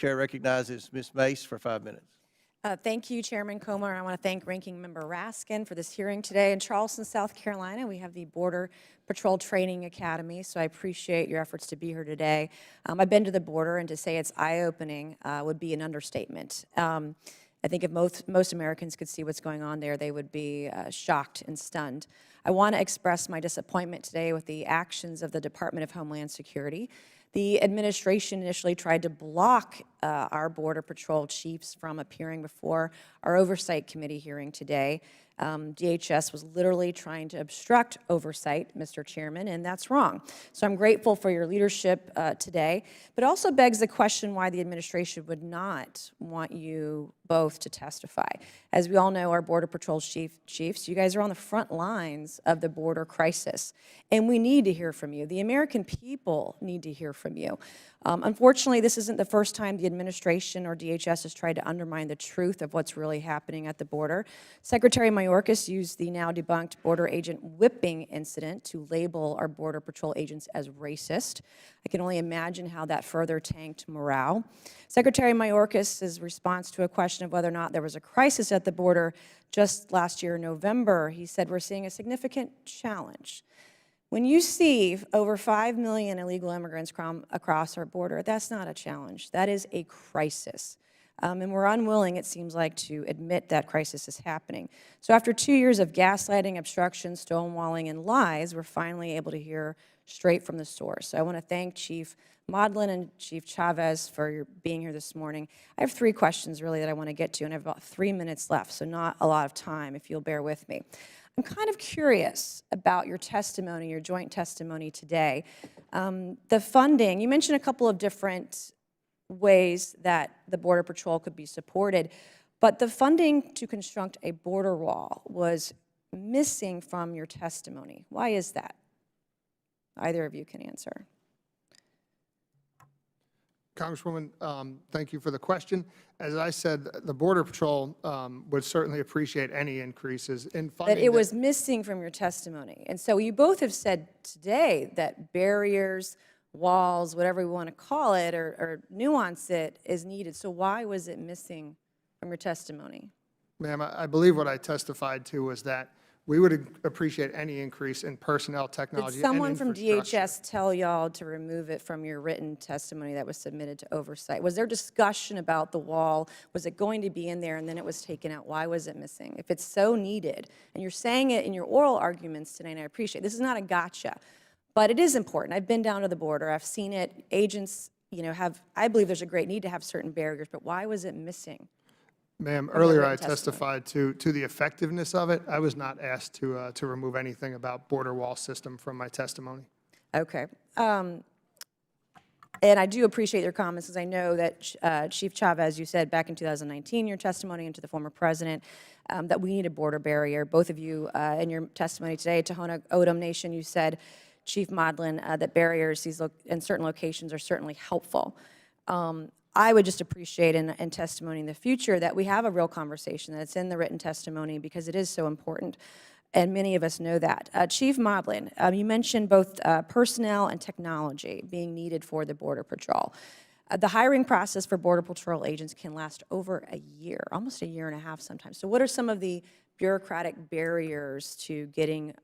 Chair recognizes Ms. Mace for 5 minutes. Thank you, Chairman Comer. I want to thank Ranking Member Raskin for this hearing today. In Charleston, South Carolina, we have the Border Patrol Training Academy, so I appreciate your efforts to be here today. I've been to the border, and to say it's eye-opening would be an understatement. I think if most Americans could see what's going on there, they would be shocked and stunned. I want to express my disappointment today with the actions of the Department of Homeland Security. The administration initially tried to block our Border Patrol chiefs from appearing before our Oversight Committee hearing today. DHS was literally trying to obstruct oversight, Mr. Chairman, and that's wrong. So I'm grateful for your leadership today, but also begs the question why the administration would not want you both to testify. As we all know, our Border Patrol chiefs, you guys are on the front lines of the border crisis, and we need to hear from you. The American people need to hear from you. Unfortunately, this isn't the first time the administration or DHS has tried to undermine the truth of what's really happening at the border. Secretary Mayorkas used the now debunked border agent whipping incident to label our Border Patrol agents as racist. I can only imagine how that further tanked morale. Secretary Mayorkas' response to a question of whether or not there was a crisis at the border just last year in November, he said, "We're seeing a significant challenge." When you see over 5 million illegal immigrants come across our border, that's not a challenge. That is a crisis. And we're unwilling, it seems like, to admit that crisis is happening. So after 2 years of gaslighting, obstruction, stonewalling, and lies, we're finally able to hear straight from the source. So I want to thank Chief Modlin and Chief Chavez for being here this morning. I have 3 questions, really, that I want to get to, and I have about 3 minutes left, so not a lot of time, if you'll bear with me. I'm kind of curious about your testimony, your joint testimony today. The funding, you mentioned a couple of different ways that the Border Patrol could be supported, but the funding to construct a border wall was missing from your testimony. Why is that? Either of you can answer. Congresswoman, thank you for the question. As I said, the Border Patrol would certainly appreciate any increases in funding. That it was missing from your testimony. And so you both have said today that barriers, walls, whatever we want to call it or nuance it, is needed. So why was it missing from your testimony? Ma'am, I believe what I testified to was that we would appreciate any increase in personnel, technology, Did someone and from infrastructure. DHS tell y'all to remove it from your written testimony that was submitted to oversight? Was there discussion about the wall? Was it going to be in there and then it was taken out? Why was it missing? If it's so needed, and you're saying it in your oral arguments today, and I appreciate it. This is not a gotcha, but it is important. I've been down to the border. I've seen it. Agents, I believe there's a great need to have certain barriers, but why was it missing? Ma'am, earlier I testified to the effectiveness of it. I was not asked to remove anything about border wall system from my testimony. Okay. And I do appreciate your comments, because I know that Chief Chavez, you said back in 2019, your testimony, and to the former president, that we need a border barrier. Both of you, in your testimony today, Tohono O'odham Nation, you said, Chief Modlin, that barriers in certain locations are certainly helpful. I would just appreciate in testimony in the future that we have a real conversation, that it's in the written testimony, because it is so important, and many of us know that. Chief Modlin, you mentioned both personnel and technology being needed for the Border Patrol. The hiring process for Border Patrol agents can last over a year, almost a year and a half sometimes. So what are some of the bureaucratic barriers to getting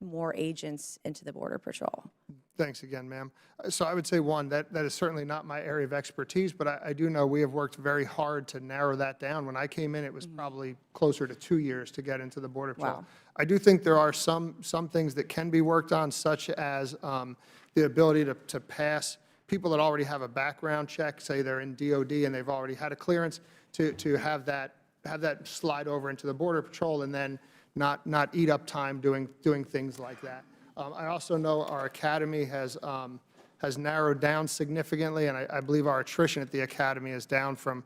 more agents into the Border Patrol? Thanks again, ma'am. So I would say, one, that is certainly not my area of expertise, but I do know we have worked very hard to narrow that down. When I came in, it was probably closer to 2 years to get into the Border Patrol. Wow. I do think there are some things that can be worked on, such as the ability to pass people that already have a background check, say they're in DOD and they've already had a clearance, to have that slide over into the Border Patrol and then not eat up time doing things like that. I also know our academy has narrowed down significantly, and I believe our attrition at the academy is down from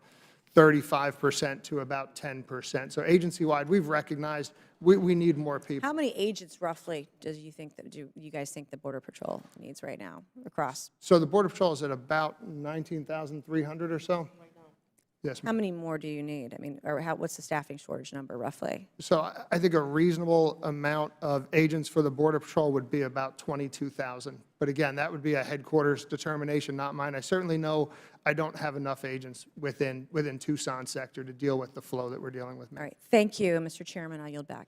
35% to about 10%. So agency-wide, we've recognized we need more people. How many agents roughly do you guys think the Border Patrol needs right now across? So the Border Patrol is at about 19,300 or so. Yes, How many more do you need? I mean, or what's the staffing shortage number roughly? So I think a reasonable amount of agents for the Border Patrol would be about 22,000. But again, that would be a headquarters determination, not mine. I certainly know I don't have enough agents within Tucson sector to deal with the flow that we're dealing with. All right, thank you, Mr. Chairman, I yield back.